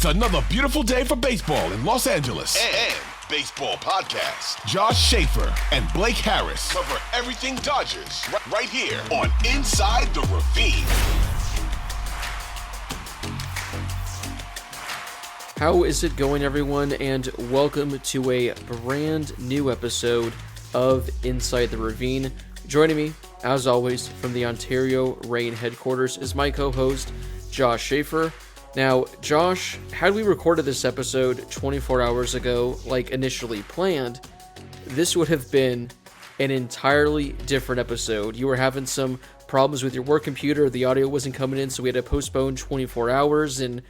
It's another beautiful day for baseball in Los Angeles. And baseball podcast. Josh Schaefer and Blake Harris Cover everything Dodgers right here on Inside the Ravine. How is it going, everyone, and welcome to a brand new episode of Inside the Ravine. Joining me, as always, from the Ontario Reign headquarters is my co-host, Josh Schaefer. Now, Josh, had we recorded this episode 24 hours ago, like initially planned, this would have been an entirely different episode. You were having some problems with your work computer, the audio wasn't coming in, so we had to postpone 24 hours, and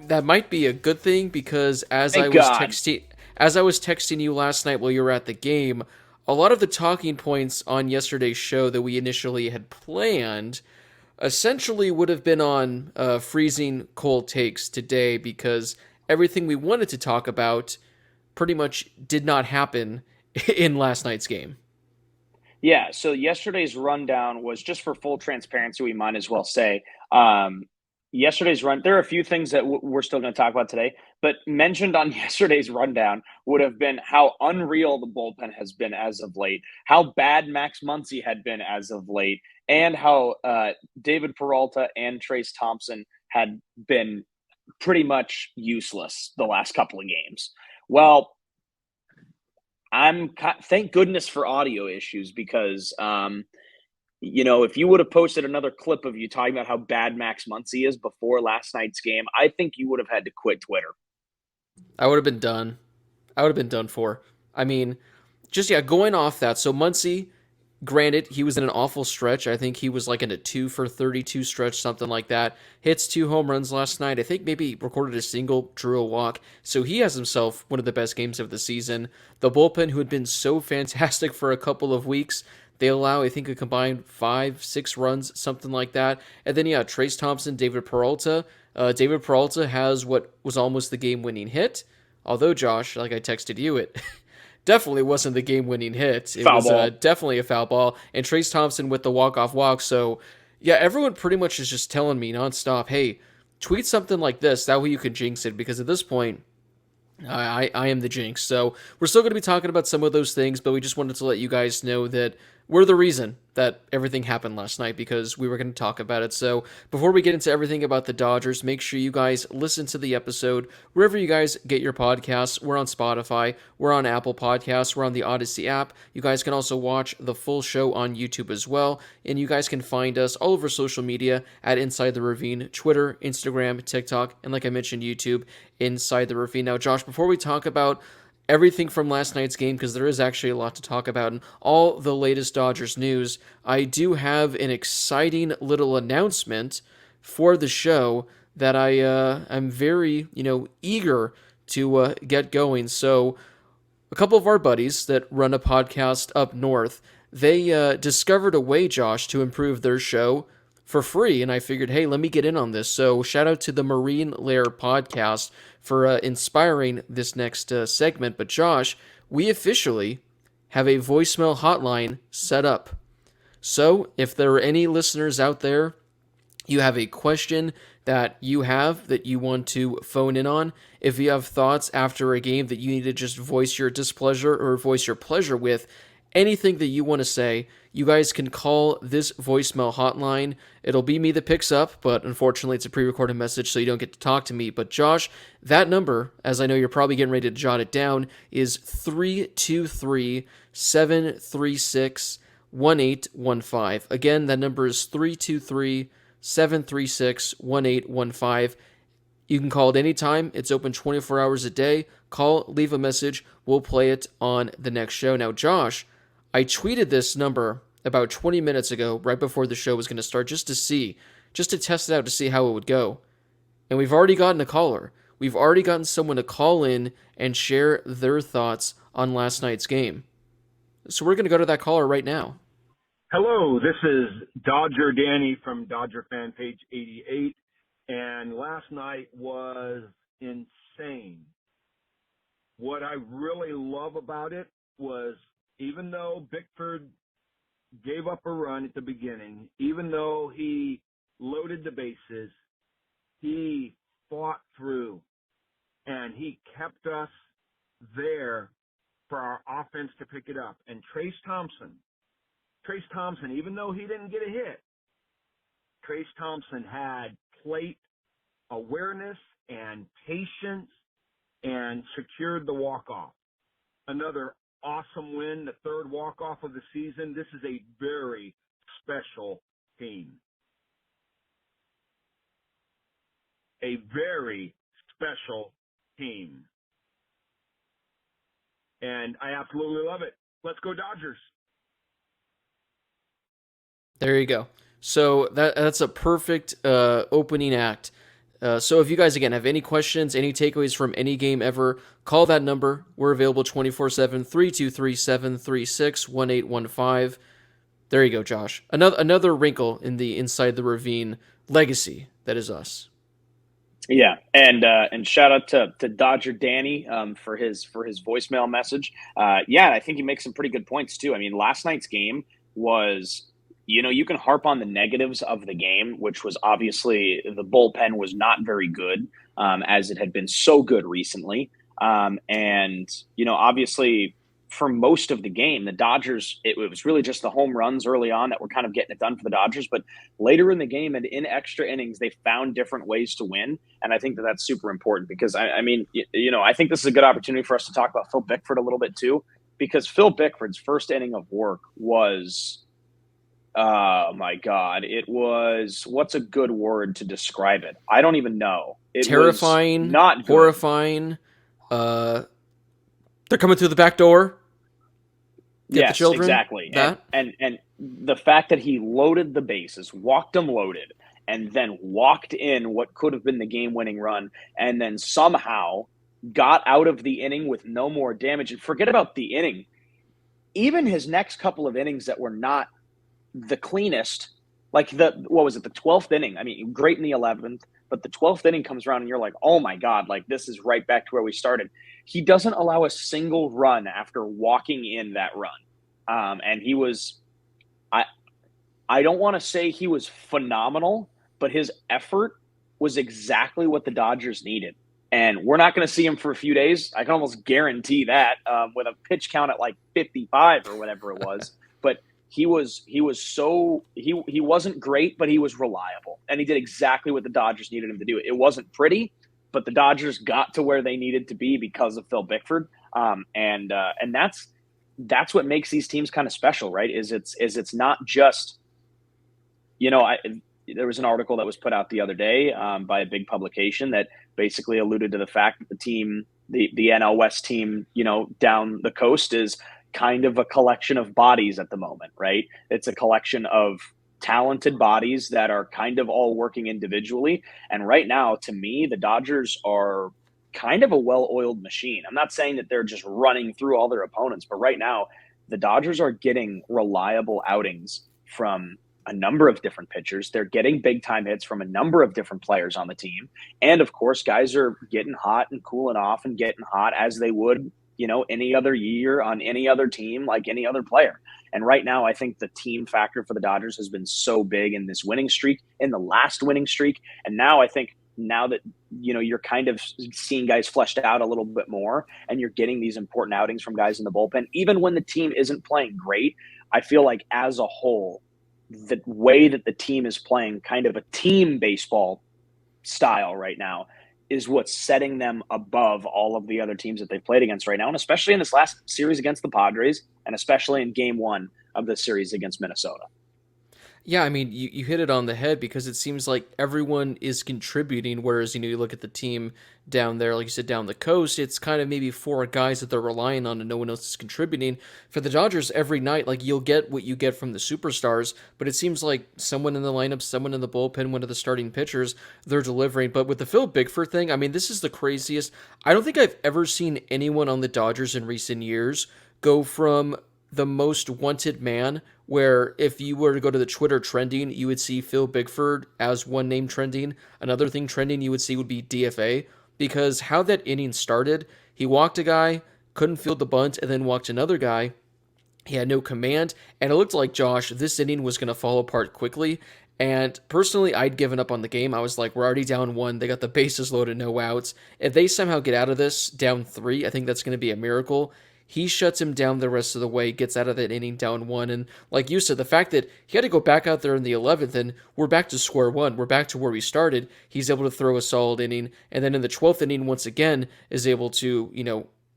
that might be a good thing, because as I was texting you last night while you were at the game, a lot of the talking points on yesterday's show that we initially had planned essentially would have been on freezing cold takes today, because everything we wanted to talk about pretty much did not happen in last night's game. Yeah, so yesterday's rundown was, just for full transparency, we might as well say, yesterday's run, there are a few things that we're still going to talk about today, but mentioned on yesterday's rundown would have been how unreal the bullpen has been as of late, how bad Max Muncy had been as of late, and how David Peralta and Trayce Thompson had been pretty much useless the last couple of games. Well, thank goodness for audio issues, because if you would have posted another clip of you talking about how bad Max Muncy is before last night's game, I think you would have had to quit Twitter. I would have been done. I would have been done for. I mean, going off that. So Muncy, granted, he was in an awful stretch. I think he was like in a 2 for 32 stretch, something like that. Hits 2 home runs last night. I think maybe recorded a single, drew a walk. So he has himself one of the best games of the season. The bullpen, who had been so fantastic for a couple of weeks, they allow, I think, a combined 5-6 runs, something like that. And then, Trayce Thompson, David Peralta. David Peralta has what was almost the game-winning hit. Although, Josh, like I texted you, it definitely wasn't the game-winning hit. It was definitely a foul ball. And Trayce Thompson with the walk-off walk. So, everyone pretty much is just telling me nonstop, hey, tweet something like this. That way you can jinx it. Because at this point, I am the jinx. So we're still going to be talking about some of those things, but we just wanted to let you guys know that we're the reason that everything happened last night, because we were going to talk about it. So before we get into everything about the Dodgers, make sure you guys listen to the episode wherever you guys get your podcasts. We're on Spotify, we're on Apple Podcasts, we're on the Odyssey app. You guys can also watch the full show on YouTube as well, and you guys can find us all over social media at Inside the Ravine, Twitter, Instagram, TikTok, and like I mentioned, YouTube, Inside the Ravine. Now, Josh, before we talk about everything from last night's game, because there is actually a lot to talk about, and all the latest Dodgers news, I do have an exciting little announcement for the show that I'm very, eager to get going. So a couple of our buddies that run a podcast up north, they discovered a way, Josh, to improve their show for free, and I figured, hey, let me get in on this. So shout out to the Marine Lair podcast for inspiring this next segment. But Josh, we officially have a voicemail hotline set up. So if there are any listeners out there, you have a question that you want to phone in on, if you have thoughts after a game that you need to just voice your displeasure or voice your pleasure with, anything that you want to say, you guys can call this voicemail hotline. It'll be me that picks up, but unfortunately it's a pre-recorded message, so you don't get to talk to me. But Josh, that number, as I know you're probably getting ready to jot it down, is 323-736-1815. Again, that number is 323-736-1815. You can call at any time. It's open 24 hours a day. Call, leave a message. We'll play it on the next show. Now, Josh, I tweeted this number about 20 minutes ago, right before the show was going to start, just to test it out, to see how it would go. And we've already gotten a caller. We've already gotten someone to call in and share their thoughts on last night's game. So we're going to go to that caller right now. Hello, this is Dodger Danny from Dodger Fan Page 88, and last night was insane. What I really love about it was, even though Pickford gave up a run at the beginning, even though he loaded the bases, he fought fought through, and he kept us there for our offense to pick it up. And Trace Thompson, even though he didn't get a hit, Trace Thompson had plate awareness and patience and secured the walk-off. Another awesome win, the third walk-off of the season. This is a very special team. A very special team. And I absolutely love it. Let's go Dodgers. There you go. So that's a perfect opening act. So if you guys, again, have any questions, any takeaways from any game ever, call that number. We're available 24/7, 323-736-1815. There you go, Josh. Another wrinkle in the Inside the Ravine legacy that is us. Yeah, and shout out to Dodger Danny for his voicemail message. Yeah, I think he makes some pretty good points too. I mean, last night's game was, you can harp on the negatives of the game, which was obviously the bullpen was not very good, as it had been so good recently. And obviously for most of the game, the Dodgers, it was really just the home runs early on that were kind of getting it done for the Dodgers. But later in the game and in extra innings, they found different ways to win. And I think that that's super important because, I think this is a good opportunity for us to talk about Phil Pickford a little bit too, because Phil Pickford's first inning of work was, oh my God, it was, what's a good word to describe it? I don't even know. It terrifying, was not good. Horrifying. They're coming through the back door. Get the children. Exactly. That? And the fact that he loaded the bases, walked them loaded, and then walked in what could have been the game-winning run, and then somehow got out of the inning with no more damage. And forget about the inning. Even his next couple of innings that were not the cleanest, like the 12th inning. I mean, great in the 11th, but the 12th inning comes around and you're like, oh my God, like this is right back to where we started. He doesn't allow a single run after walking in that run. And he was, I don't want to say he was phenomenal, but his effort was exactly what the Dodgers needed. And we're not going to see him for a few days. I can almost guarantee that, with a pitch count at like 55 or whatever it was. But he wasn't great, but he was reliable. And he did exactly what the Dodgers needed him to do. It wasn't pretty, but the Dodgers got to where they needed to be because of Phil Pickford. And that's what makes these teams kind of special, right? Is it's not just, there was an article that was put out the other day by a big publication that basically alluded to the fact that the team, the NL West team, down the coast is kind of a collection of bodies at the moment, right? It's a collection of talented bodies that are kind of all working individually. And right now, to me, the Dodgers are kind of a well-oiled machine. I'm not saying that they're just running through all their opponents, but right now, the Dodgers are getting reliable outings from a number of different pitchers. They're getting big-time hits from a number of different players on the team. And, of course, guys are getting hot and cooling off and getting hot as they would, any other year on any other team, like any other player. And right now, I think the team factor for the Dodgers has been so big in this winning streak, in the last winning streak. And now I think now that, you're kind of seeing guys fleshed out a little bit more and you're getting these important outings from guys in the bullpen, even when the team isn't playing great, I feel like as a whole, the way that the team is playing kind of a team baseball style right now is what's setting them above all of the other teams that they've played against right now. And especially in this last series against the Padres, and especially in game one of the series against Minnesota. Yeah, I mean, you hit it on the head because it seems like everyone is contributing, whereas, you look at the team down there, like you said, down the coast, it's kind of maybe four guys that they're relying on and no one else is contributing. For the Dodgers, every night, like, you'll get what you get from the superstars, but it seems like someone in the lineup, someone in the bullpen, one of the starting pitchers, they're delivering. But with the Phil Pickford thing, I mean, this is the craziest. I don't think I've ever seen anyone on the Dodgers in recent years go from the most wanted man, where if you were to go to the Twitter trending, you would see Phil Pickford as one name trending. Another thing trending you would see would be DFA, because how that inning started, he walked a guy, couldn't field the bunt, and then walked another guy. He had no command, and it looked like, Josh, this inning was going to fall apart quickly. And personally, I'd given up on the game. I was like, we're already down 1. They got the bases loaded, no outs. If they somehow get out of this down 3, I think that's going to be a miracle. He shuts him down the rest of the way, gets out of that inning down 1. And like you said, the fact that he had to go back out there in the 11th and we're back to square one. We're back to where we started. He's able to throw a solid inning. And then in the 12th inning, once again, is able to,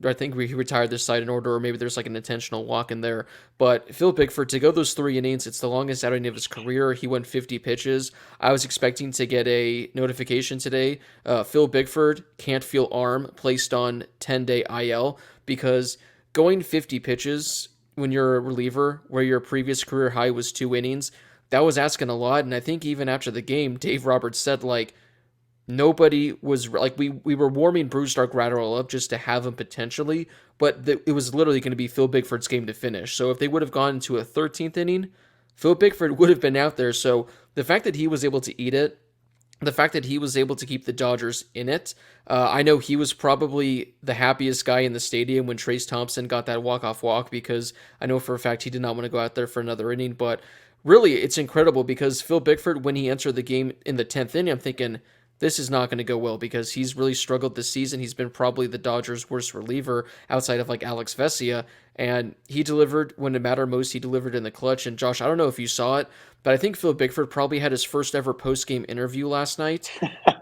I think he retired this side in order, or maybe there's like an intentional walk in there. But Phil Pickford, to go those 3 innings, it's the longest outing of his career. He went 50 pitches. I was expecting to get a notification today. Phil Pickford can't feel arm, placed on 10-day IL, because going 50 pitches when you're a reliever, where your previous career high was 2 innings, that was asking a lot. And I think even after the game, Dave Roberts said, like, nobody was like, we were warming Brusdar Graterol up just to have him potentially, but it was literally going to be Phil Bickford's game to finish. So if they would have gone to a 13th inning, Phil Bickford would have been out there. So the fact that he was able to eat it, the fact that he was able to keep the Dodgers in it, I know he was probably the happiest guy in the stadium when Trayce Thompson got that walk-off walk, because I know for a fact he did not want to go out there for another inning. But really, it's incredible because Phil Bickford, when he entered the game in the 10th inning, I'm thinking, this is not going to go well, because he's really struggled this season. He's been probably the Dodgers' worst reliever outside of like Alex Vesia, and he delivered when it mattered most. He delivered in the clutch. And Josh, I don't know if you saw it, but I think Phil Bickford probably had his first ever post-game interview last night.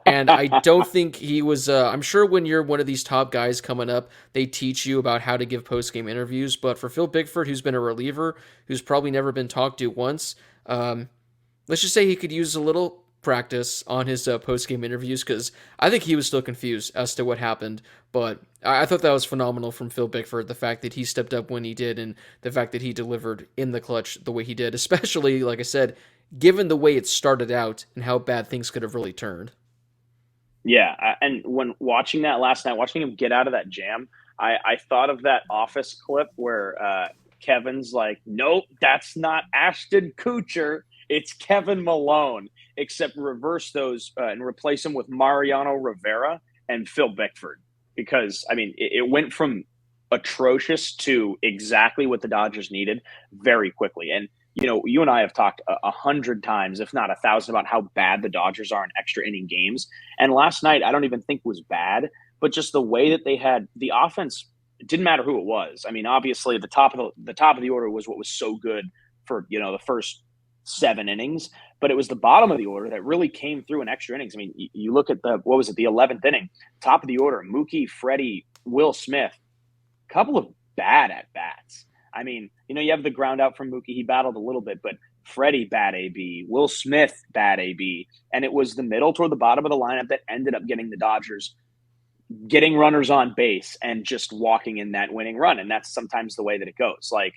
And I don't think he was, I'm sure when you're one of these top guys coming up, they teach you about how to give post-game interviews. But for Phil Bickford, who's been a reliever, who's probably never been talked to once, let's just say he could use a little practice on his post-game interviews, because I think he was still confused as to what happened. But I thought that was phenomenal from Phil Bickford, the fact that he stepped up when he did, and the fact that he delivered in the clutch the way he did, especially, like I said, given the way it started out and how bad things could have really turned. Yeah, and when watching that last night, watching him get out of that jam, I thought of that Office clip where Kevin's like, nope, that's not Ashton Kutcher, it's Kevin Malone, except reverse those and replace him with Mariano Rivera and Phil Bickford. Because, I mean, it went from atrocious to exactly what the Dodgers needed very quickly. And, you and I have talked 100 times, if not 1,000, about how bad the Dodgers are in extra inning games. And last night, I don't even think was bad, but just the way that they had the offense, it didn't matter who it was. I mean, obviously, the top of the order was what was so good for, the first 7 innings, but it was the bottom of the order that really came through in extra innings. I mean, you look at the 11th inning, top of the order, Mookie, Freddie, Will Smith, a couple of bad at-bats. I mean, you have the ground out from Mookie. He battled a little bit, but Freddie, bad AB, Will Smith, bad AB. And it was the middle toward the bottom of the lineup that ended up getting the Dodgers getting runners on base and just walking in that winning run. And that's sometimes the way that it goes. Like,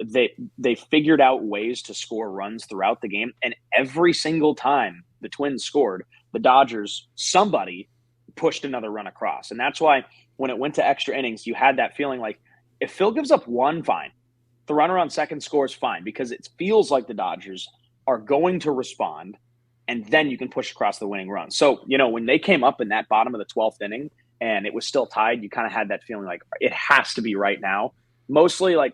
they figured out ways to score runs throughout the game, and every single time the Twins scored, the Dodgers, somebody pushed another run across. And that's why when it went to extra innings, you had that feeling like, if Phil gives up 1, fine. The runner on second scores, fine, because it feels like the Dodgers are going to respond, and then you can push across the winning run. So, when they came up in that bottom of the 12th inning and it was still tied, you kind of had that feeling like it has to be right now. Mostly like,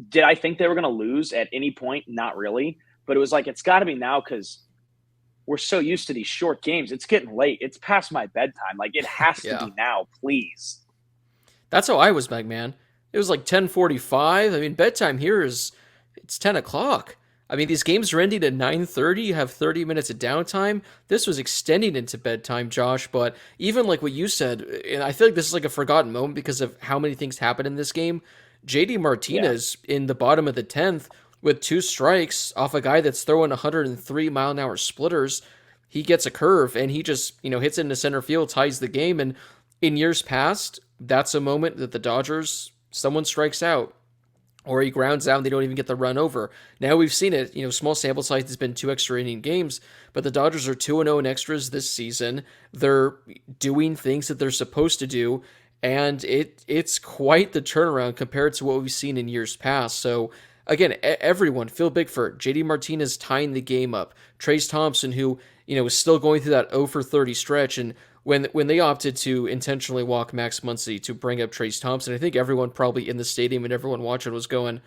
did I think they were going to lose at any point? Not really. But it was like, it's got to be now, because we're so used to these short games. It's getting late. It's past my bedtime. Like, it has to be now, please. That's how I was back, man. It was like 10:45. I mean, bedtime here it's 10 o'clock. I mean, these games are ending at 9:30. You have 30 minutes of downtime. This was extending into bedtime, Josh. But even like what you said, and I feel like this is like a forgotten moment because of how many things happened in this game. JD Martinez in the bottom of the 10th with 2 strikes off a guy that's throwing 103 mile an hour splitters. He gets a curve and he just, hits it into center field, ties the game. And in years past, that's a moment that the Dodgers, someone strikes out or he grounds out and they don't even get the run over. Now we've seen it, small sample size, has been 2 extra inning games, but the Dodgers are 2-0 in extras this season. They're doing things that they're supposed to do. And it's quite the turnaround compared to what we've seen in years past. So, again, everyone, Phil Bickford, JD Martinez tying the game up, Trayce Thompson, who, is still going through that 0 for 30 stretch. And when they opted to intentionally walk Max Muncy to bring up Trayce Thompson, I think everyone probably in the stadium and everyone watching was going,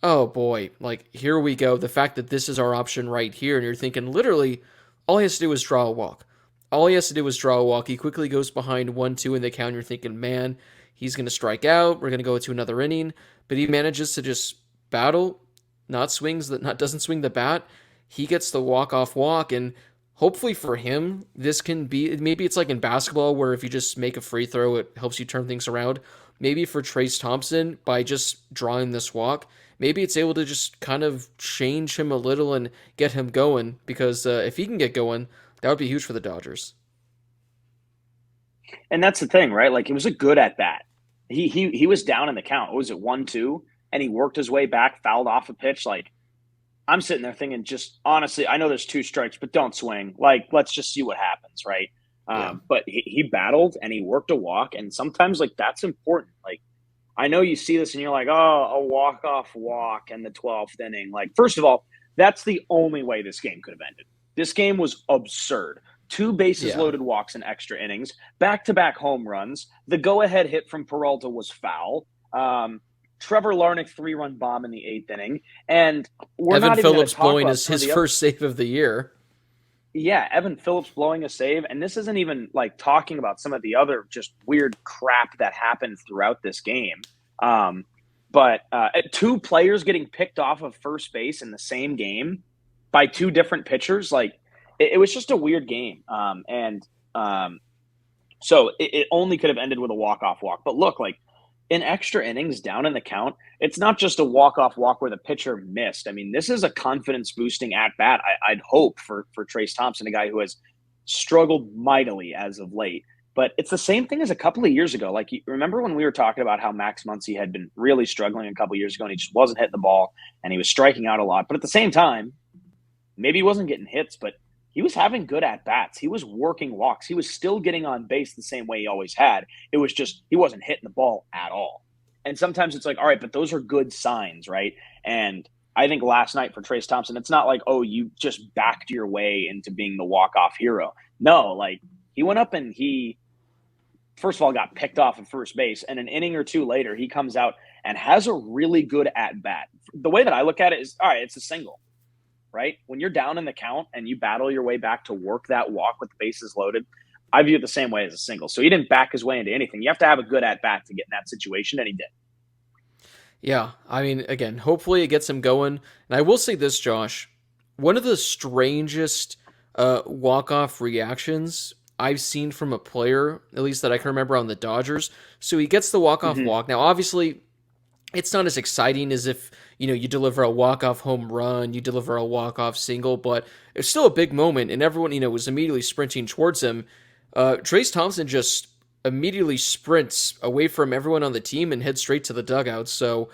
oh boy, like here we go. The fact that this is our option right here, and you're thinking literally all he has to do is draw a walk. All he has to do is draw a walk. He quickly goes behind 1-2 in the count. You're thinking, man, he's going to strike out. We're going to go to another inning. But he manages to just battle, doesn't swing the bat. He gets the walk-off walk, and hopefully for him, this can be, maybe it's like in basketball where if you just make a free throw, it helps you turn things around. Maybe for Trace Thompson, by just drawing this walk, maybe it's able to just kind of change him a little and get him going, because if he can get going, that would be huge for the Dodgers. And that's the thing, right? Like, it was a good at bat. He was down in the count. What was it, 1-2? And he worked his way back, fouled off a pitch. Like, I'm sitting there thinking, just honestly, I know there's 2 strikes, but don't swing. Like, let's just see what happens, right? Yeah. But he battled and he worked a walk. And sometimes, like, that's important. Like, I know you see this and you're like, oh, a walk-off walk in the 12th inning. Like, first of all, that's the only way this game could have ended. This game was absurd. 2 bases loaded walks in extra innings, back-to-back home runs. The go-ahead hit from Peralta was foul. Trevor Larnach 3-run bomb in the 8th inning. And we're Evan not even Phillips talk about blowing his first save of the year. Yeah, Evan Phillips blowing a save. And this isn't even like talking about some of the other just weird crap that happened throughout this game. But 2 players getting picked off of first base in the same game by 2 different pitchers, like it was just a weird game. So it only could have ended with a walk-off walk. But look, like in extra innings down in the count, it's not just a walk-off walk where the pitcher missed. I mean, this is a confidence-boosting at-bat, I'd hope, for Trace Thompson, a guy who has struggled mightily as of late. But it's the same thing as a couple of years ago. Like, you remember when we were talking about how Max Muncy had been really struggling a couple of years ago and he just wasn't hitting the ball and he was striking out a lot. But at the same time, maybe he wasn't getting hits, but he was having good at-bats. He was working walks. He was still getting on base the same way he always had. It was just he wasn't hitting the ball at all. And sometimes it's like, all right, but those are good signs, right? And I think last night for Trace Thompson, it's not like, oh, you just backed your way into being the walk-off hero. No, like he went up and he, first of all, got picked off at first base. And an inning or 2 later, he comes out and has a really good at-bat. The way that I look at it is, all right, it's a single. Right? When you're down in the count and you battle your way back to work that walk with the bases loaded, I view it the same way as a single. So he didn't back his way into anything. You have to have a good at-bat to get in that situation, and he did. Yeah, I mean, again, hopefully it gets him going. And I will say this, Josh, one of the strangest walk-off reactions I've seen from a player, at least that I can remember on the Dodgers. So he gets the walk-off walk. Now, obviously, it's not as exciting as if, you deliver a walk-off home run, you deliver a walk-off single, but it's still a big moment, and everyone, was immediately sprinting towards him. Trace Thompson just immediately sprints away from everyone on the team and heads straight to the dugout. So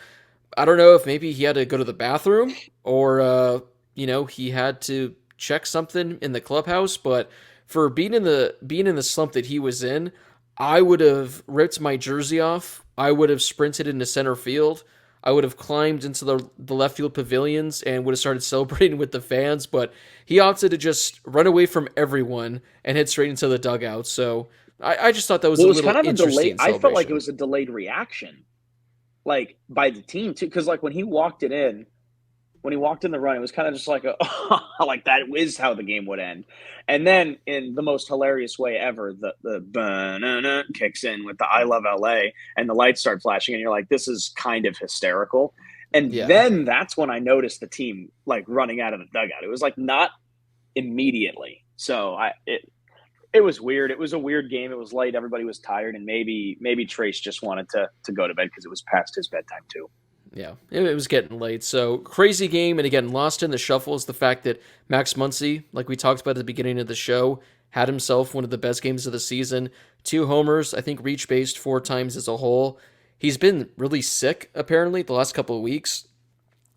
I don't know if maybe he had to go to the bathroom or, he had to check something in the clubhouse, but for being in the slump that he was in, I would have ripped my jersey off. I would have sprinted into center field. I would have climbed into the left field pavilions and would have started celebrating with the fans, but he opted to just run away from everyone and head straight into the dugout. So I just thought that was a little kind of interesting. I felt like it was a delayed reaction, like by the team too, because like when he walked in the run, it was kind of just like like that is how the game would end. And then in the most hilarious way ever, the banana kicks in with the I Love LA and the lights start flashing and you're like, this is kind of hysterical. And then that's when I noticed the team like running out of the dugout. It was like not immediately. So it was weird. It was a weird game. It was late. Everybody was tired. And maybe Trace just wanted to go to bed because it was past his bedtime too. Yeah, it was getting late. So crazy game. And again, lost in the shuffle is the fact that Max Muncy, like we talked about at the beginning of the show, had himself one of the best games of the season. 2 homers, I think reach based 4 times as a whole. He's been really sick, apparently, the last couple of weeks.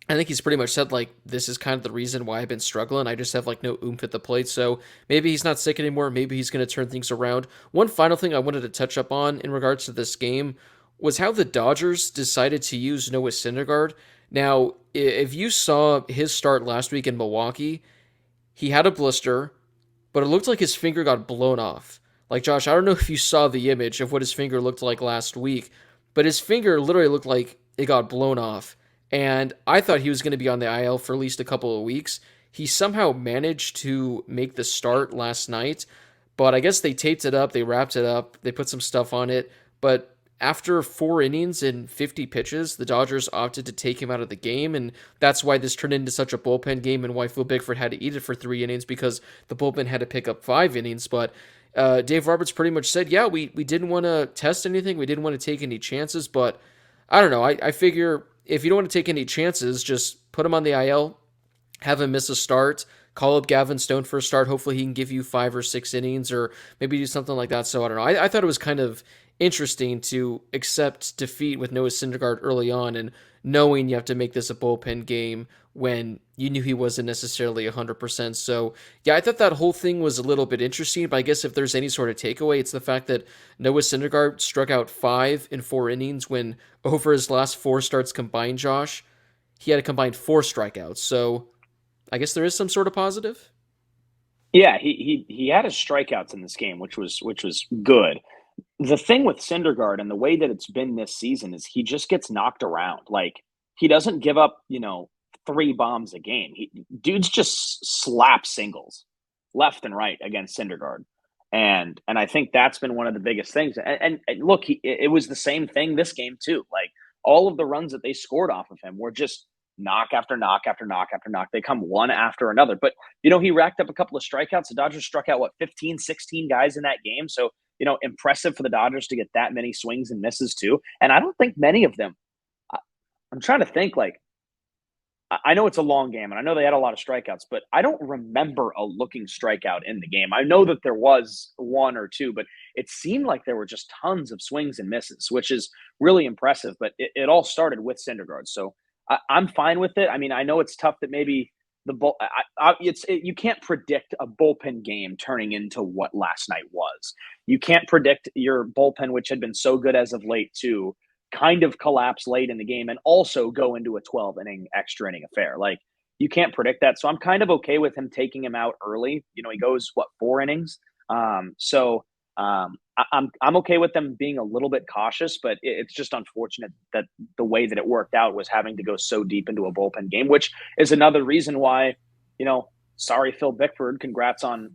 I think he's pretty much said, like, this is kind of the reason why I've been struggling. I just have, like, no oomph at the plate. So maybe he's not sick anymore. Maybe he's going to turn things around. One final thing I wanted to touch up on in regards to this game was how the Dodgers decided to use Noah Syndergaard. Now, if you saw his start last week in Milwaukee, he had a blister, but it looked like his finger got blown off. Like, Josh, I don't know if you saw the image of what his finger looked like last week, but his finger literally looked like it got blown off. And I thought he was going to be on the IL for at least a couple of weeks. He somehow managed to make the start last night, but I guess they taped it up, they wrapped it up, they put some stuff on it. But after 4 innings and 50 pitches, the Dodgers opted to take him out of the game, and that's why this turned into such a bullpen game and why Phil Bickford had to eat it for 3 innings because the bullpen had to pick up 5 innings. But Dave Roberts pretty much said, yeah, we didn't want to test anything, we didn't want to take any chances, but I don't know. I figure if you don't want to take any chances, just put him on the IL, have him miss a start, call up Gavin Stone for a start. Hopefully he can give you 5 or 6 innings or maybe do something like that. So I don't know. I thought it was kind of interesting to accept defeat with Noah Syndergaard early on and knowing you have to make this a bullpen game when you knew he wasn't necessarily 100%. So yeah, I thought that whole thing was a little bit interesting, but I guess if there's any sort of takeaway, it's the fact that Noah Syndergaard struck out 5 in 4 innings when over his last 4 starts combined, Josh, he had a combined 4 strikeouts. So I guess there is some sort of positive. Yeah, he had his strikeouts in this game, which was good. The thing with Syndergaard and the way that it's been this season is he just gets knocked around. Like he doesn't give up, 3 bombs a game. Dudes just slap singles left and right against Syndergaard. And I think that's been one of the biggest things. And look, it was the same thing this game too. Like all of the runs that they scored off of him were just knock after knock after knock after knock. They come one after another. But, he racked up a couple of strikeouts. The Dodgers struck out, 15, 16 guys in that game. So, impressive for the Dodgers to get that many swings and misses too. And I don't think many of them, I'm trying to think like, I know it's a long game and I know they had a lot of strikeouts, but I don't remember a looking strikeout in the game. I know that there was 1 or 2, but it seemed like there were just tons of swings and misses, which is really impressive. But it all started with Syndergaard. So I'm fine with it. I mean, I know it's tough that maybe you can't predict a bullpen game turning into what last night was. You can't predict your bullpen, which had been so good as of late, to kind of collapse late in the game and also go into a 12-inning extra inning affair. Like you can't predict that. So I'm kind of okay with him taking him out early. He goes 4 innings. I'm okay with them being a little bit cautious, but it's just unfortunate that the way that it worked out was having to go so deep into a bullpen game, which is another reason why, sorry, Phil Bickford, congrats on,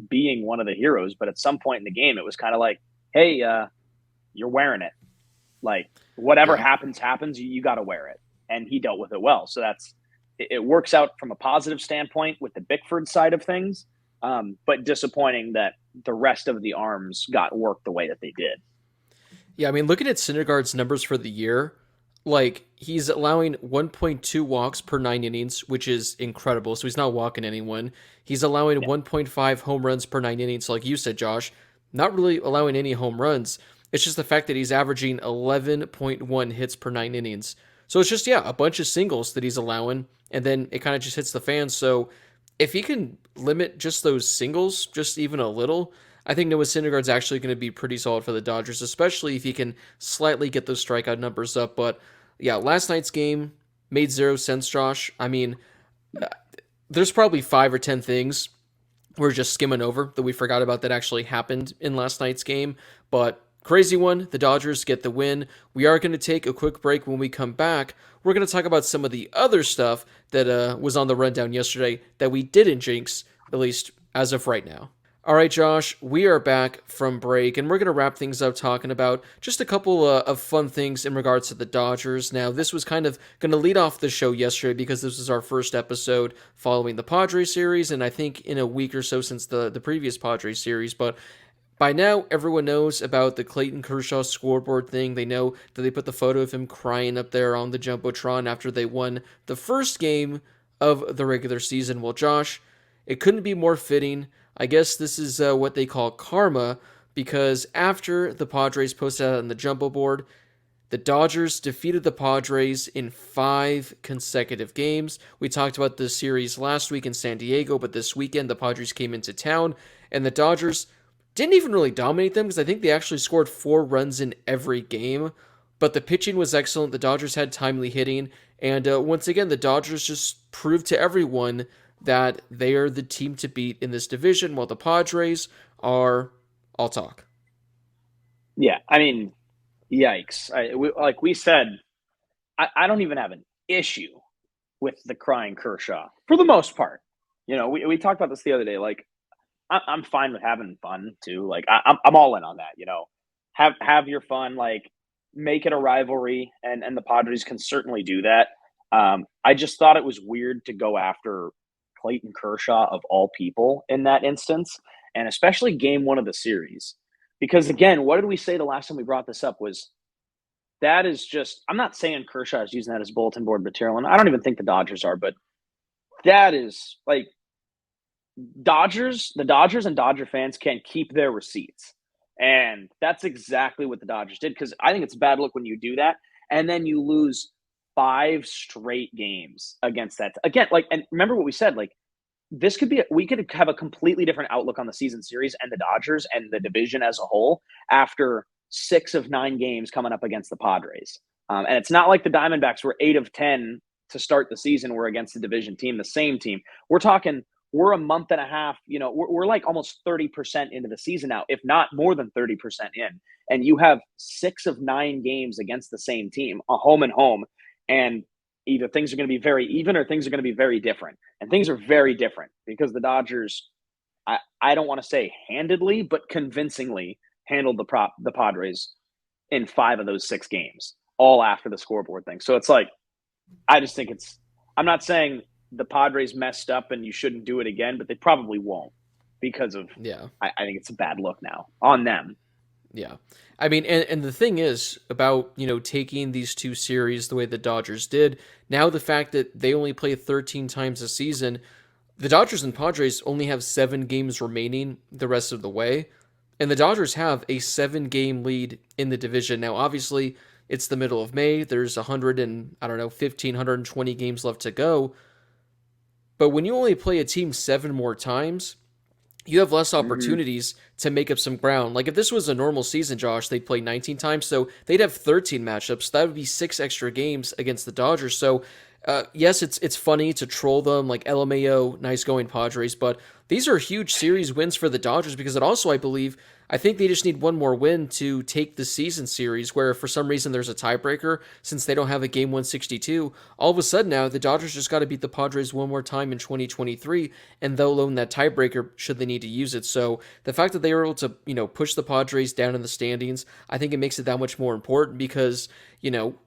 being one of the heroes. But at some point in the game, it was kind of like, hey, you're wearing it. Like whatever happens, you got to wear it. And he dealt with it well. So it works out from a positive standpoint with the Bickford side of things. But disappointing that the rest of the arms got worked the way that they did. Yeah, I mean, looking at Syndergaard's numbers for the year, like he's allowing 1.2 walks per 9 innings, which is incredible. So he's not walking anyone. He's allowing 1.5 home runs per 9 innings. So like you said, Josh, not really allowing any home runs. It's just the fact that he's averaging 11.1 hits per 9 innings. So it's just, a bunch of singles that he's allowing, and then it kind of just hits the fan. So if he can limit just those singles, just even a little, I think Noah Syndergaard's actually going to be pretty solid for the Dodgers, especially if he can slightly get those strikeout numbers up. But yeah, last night's game made 0 sense, Josh. I mean, there's probably 5 or 10 things we're just skimming over that we forgot about that actually happened in last night's game. But crazy one, the Dodgers get the win. We are going to take a quick break. When we come back, we're going to talk about some of the other stuff that was on the rundown yesterday that we didn't jinx, at least as of right now. All right, Josh, we are back from break, and we're going to wrap things up talking about just a couple of fun things in regards to the Dodgers. Now, this was kind of going to lead off the show yesterday because this was our first episode following the Padres series, and I think in a week or so since the previous Padres series, but by now, everyone knows about the Clayton Kershaw scoreboard thing. They know that they put the photo of him crying up there on the Jumbotron after they won the first game of the regular season. Well, Josh, it couldn't be more fitting. I guess this is what they call karma, because after the Padres posted out on the Jumbo board, the Dodgers defeated the Padres in 5 consecutive games. We talked about this series last week in San Diego, but this weekend the Padres came into town, and the Dodgers didn't even really dominate them because I think they actually scored 4 runs in every game. But the pitching was excellent. The Dodgers had timely hitting. And once again, the Dodgers just proved to everyone that they are the team to beat in this division, while the Padres are all talk. Yeah, I mean, yikes. Like we said, I don't even have issue with the crying Kershaw for the most part. We talked about this the other day. Like, I'm fine with having fun too. Like, I'm all in on that. Have your fun. Like, make it a rivalry, and the Padres can certainly do that. I just thought it was weird to go after Clayton Kershaw of all people in that instance, and especially game one of the series. Because again, what did we say the last time we brought this up was that is just, I'm not saying Kershaw is using that as bulletin board material, and I don't even think the Dodgers are, but that is like the Dodgers and Dodger fans can't keep their receipts. And that's exactly what the Dodgers did, because I think it's bad luck when you do that. And then you lose 5 straight games against that. Again, like, and remember what we said, like, we could have a completely different outlook on the season series and the Dodgers and the division as a whole after 6 of 9 games coming up against the Padres. And it's not like the Diamondbacks were 8 of 10 to start the season were against the division team, the same team. We're a month and a half, we're like almost 30% into the season now, if not more than 30% in. And you have 6 of 9 games against the same team, a home and home. And either things are going to be very even or things are going to be very different. And things are very different because the Dodgers, I don't want to say handedly, but convincingly handled the Padres in 5 of those 6 games, all after the scoreboard thing. So it's like, I just think I'm not saying the Padres messed up and you shouldn't do it again, but they probably won't because of, I think it's a bad look now on them. Yeah. I mean, and the thing is about, taking these 2 series the way the Dodgers did, now the fact that they only play 13 times a season, the Dodgers and Padres only have 7 games remaining the rest of the way, and the Dodgers have a 7-game lead in the division. Now, obviously, it's the middle of May. There's 120 games left to go. But when you only play a team 7 more times, you have less opportunities to make up some ground. Like if this was a normal season, Josh, they'd play 19 times, so they'd have 13 matchups. That would be 6 extra games against the Dodgers. So yes, it's funny to troll them, like LMAO, nice going Padres, but these are huge series wins for the Dodgers because it also, I think they just need one more win to take the season series, where if for some reason there's a tiebreaker, since they don't have a game 162, all of a sudden now the Dodgers just got to beat the Padres one more time in 2023, and they'll own that tiebreaker should they need to use it. So the fact that they were able to, push the Padres down in the standings, I think it makes it that much more important because,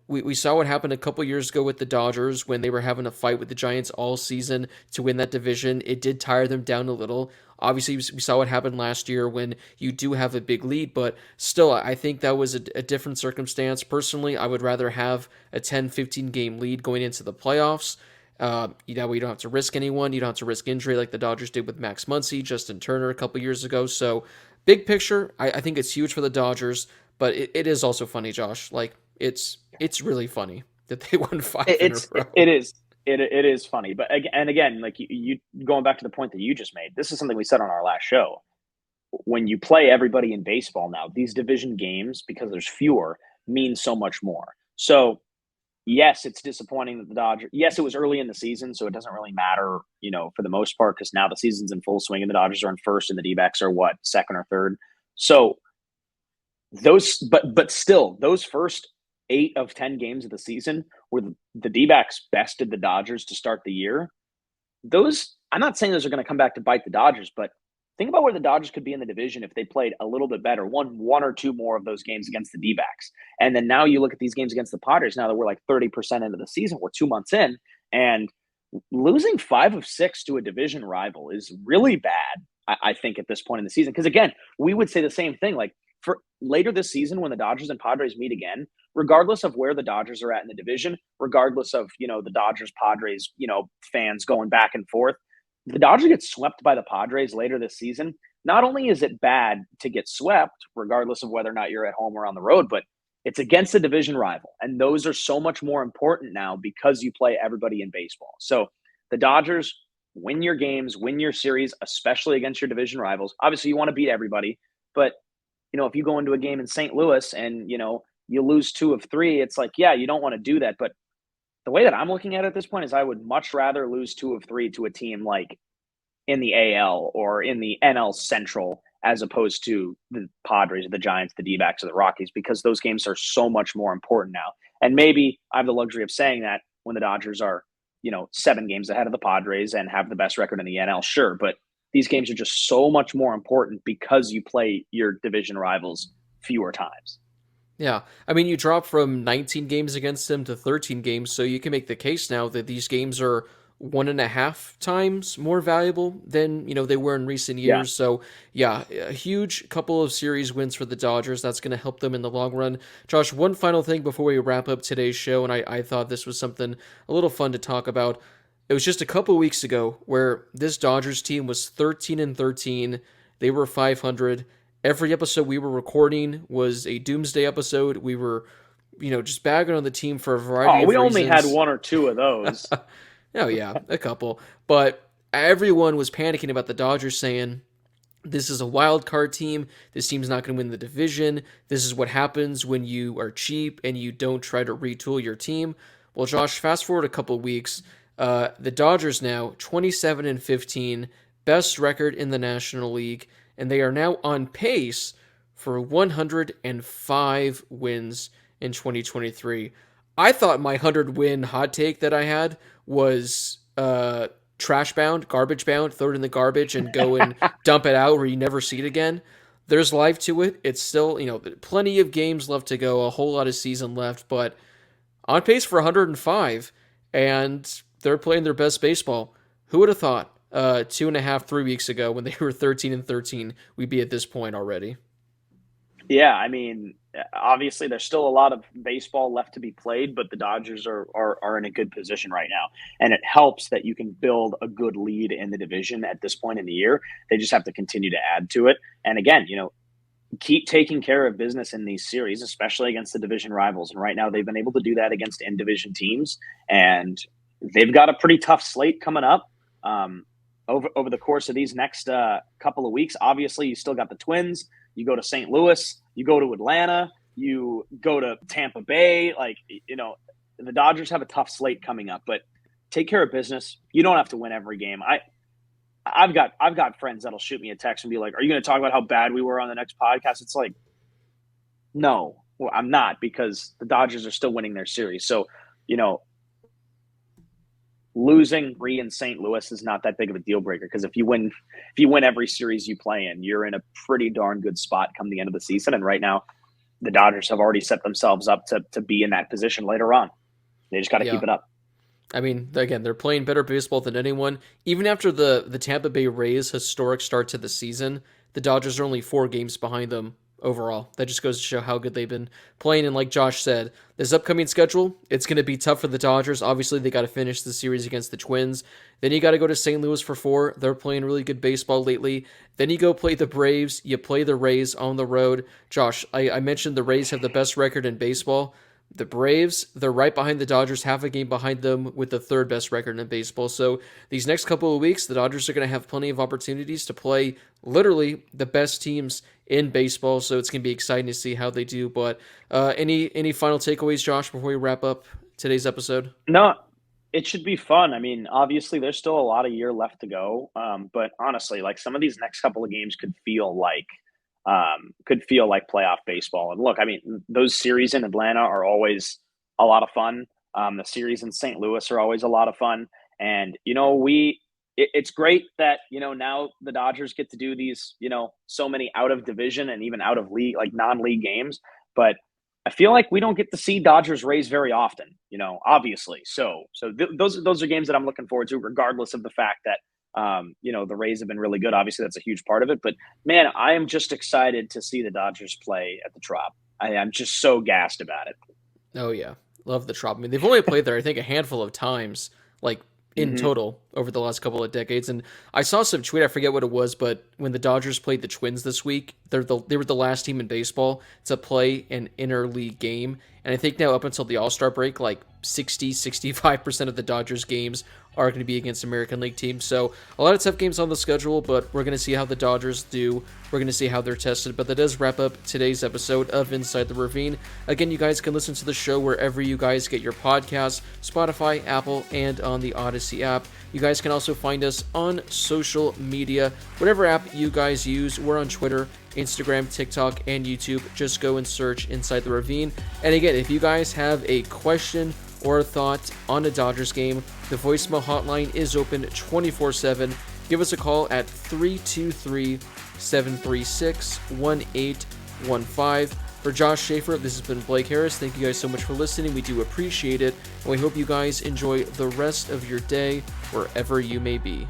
we saw what happened a couple years ago with the Dodgers when they were having a fight with the Giants all season to win that division. It did tire them down a little. Obviously, we saw what happened last year when you do have a big lead, but still, I think that was a different circumstance. Personally, I would rather have a 10-15 game lead going into the playoffs. You don't have to risk anyone. You don't have to risk injury like the Dodgers did with Max Muncy, Justin Turner a couple years ago. So, big picture, I think it's huge for the Dodgers, but it is also funny, Josh. Like, it's really funny that they won 5 in a row. It is. It is funny, but again, like you going back to the point that you just made, this is something we said on our last show. When you play everybody in baseball now, these division games, because there's fewer, mean so much more. So yes, it's disappointing that the Dodgers. Yes, it was early in the season, so it doesn't really matter, for the most part, because now the season's in full swing and the Dodgers are in first and the D-backs are second or third. So but still, those first 8 of 10 games of the season where the D-backs bested the Dodgers to start the year. I'm not saying those are going to come back to bite the Dodgers, but think about where the Dodgers could be in the division if they played a little bit better, won 1 or 2 more of those games against the D-backs. And then now you look at these games against the Padres, now that we're like 30% into the season, we're 2 months in, and losing 5 of 6 to a division rival is really bad, I think, at this point in the season. Because again, we would say the same thing, like for later this season when the Dodgers and Padres meet again, regardless of where the Dodgers are at in the division, regardless of, the Dodgers, Padres, fans going back and forth, the Dodgers get swept by the Padres later this season. Not only is it bad to get swept, regardless of whether or not you're at home or on the road, but it's against a division rival. And those are so much more important now because you play everybody in baseball. So the Dodgers, win your games, win your series, especially against your division rivals. Obviously, you want to beat everybody, but if you go into a game in St. Louis and, you lose 2 of 3, it's like, yeah, you don't want to do that. But the way that I'm looking at it at this point is I would much rather lose 2 of 3 to a team like in the AL or in the NL Central as opposed to the Padres, the Giants, the D-backs, or the Rockies, because those games are so much more important now. And maybe I have the luxury of saying that when the Dodgers are, 7 games ahead of the Padres and have the best record in the NL, sure. But these games are just so much more important because you play your division rivals fewer times. Yeah, I mean, you drop from 19 games against them to 13 games, so you can make the case now that these games are 1.5 times more valuable than they were in recent years. Yeah. So yeah, a huge couple of series wins for the Dodgers. That's going to help them in the long run. Josh, one final thing before we wrap up today's show, and I thought this was something a little fun to talk about. It was just a couple weeks ago where this Dodgers team was 13-13. They were 500. Every episode we were recording was a doomsday episode. We were, just bagging on the team for a variety of we reasons. only had 1 or 2 of those. Oh, yeah, a couple. But everyone was panicking about the Dodgers, saying, this is a wild card team. This team's not going to win the division. This is what happens when you are cheap and you don't try to retool your team. Well, Josh, fast forward a couple weeks. The Dodgers now 27-15, best record in the National League, and they are now on pace for 105 wins in 2023. I thought my 100-win hot take that I had was trash bound, garbage bound, throw it in the garbage and go and dump it out where you never see it again. There's life to it. It's still, plenty of games left to go, a whole lot of season left, but on pace for 105, and they're playing their best baseball. Who would have thought 2.5, 3 weeks ago when they were 13-13, we'd be at this point already? Yeah, I mean, obviously there's still a lot of baseball left to be played, but the Dodgers are in a good position right now. And it helps that you can build a good lead in the division at this point in the year. They just have to continue to add to it. And again, keep taking care of business in these series, especially against the division rivals. And right now they've been able to do that against in-division teams. And they've got a pretty tough slate coming up over the course of these next couple of weeks. Obviously, you still got the Twins. You go to St. Louis, you go to Atlanta, you go to Tampa Bay. The Dodgers have a tough slate coming up, but take care of business. You don't have to win every game. I've got friends that'll shoot me a text and be like, "Are you going to talk about how bad we were on the next podcast?" It's like, no, well, I'm not, because the Dodgers are still winning their series. So, losing in St. Louis is not that big of a deal breaker, because if you win every series you play in, you're in a pretty darn good spot come the end of the season. And right now, the Dodgers have already set themselves up to be in that position later on. They just got to keep it up. I mean, again, they're playing better baseball than anyone. Even after the Tampa Bay Rays' historic start to the season, the Dodgers are only 4 games behind them overall. That just goes to show how good they've been playing. And like Josh said, this upcoming schedule, it's going to be tough for the Dodgers. Obviously, they got to finish the series against the Twins. Then you got to go to St. Louis for 4. They're playing really good baseball lately. Then you go play the Braves. You play the Rays on the road. Josh, I mentioned the Rays have the best record in baseball. The Braves, they're right behind the Dodgers, half a game behind them, with the 3rd best record in baseball. So these next couple of weeks, the Dodgers are going to have plenty of opportunities to play literally the best teams in baseball. So it's going to be exciting to see how they do. But any final takeaways, Josh, before we wrap up today's episode? No, it should be fun. I mean, obviously there's still a lot of year left to go. But honestly, some of these next couple of games could feel like playoff baseball. And look, I mean, those series in Atlanta are always a lot of fun. The series in St. Louis are always a lot of fun. And, it's great that, now the Dodgers get to do these, so many out of division and even out of league, non-league games. But I feel like we don't get to see Dodgers Rays very often, obviously. So those are games that I'm looking forward to, regardless of the fact that, the Rays have been really good. Obviously, that's a huge part of it. But, man, I am just excited to see the Dodgers play at the Trop. I'm just so gassed about it. Oh, yeah. Love the Trop. I mean, they've only played there, I think, a handful of times, in total over the last couple of decades. And I saw some tweet, I forget what it was, but when the Dodgers played the Twins this week, they were the last team in baseball to play an interleague game. And I think now up until the All-Star break, 65% of the Dodgers games are going to be against American League teams. So a lot of tough games on the schedule, but we're going to see how the Dodgers do. We're going to see how they're tested. But that does wrap up today's episode of Inside the Ravine. Again, you guys can listen to the show wherever you guys get your podcasts, Spotify, Apple, and on the Odyssey app. You guys can also find us on social media. Whatever app you guys use, we're on Twitter, Instagram, TikTok, and YouTube. Just go and search Inside the Ravine. And again, if you guys have a question or a thought on a Dodgers game, the voicemail hotline is open 24/7. Give us a call at 323-736-1815. For Josh Schaefer, this has been Blake Harris. Thank you guys so much for listening. We do appreciate it, and we hope you guys enjoy the rest of your day wherever you may be.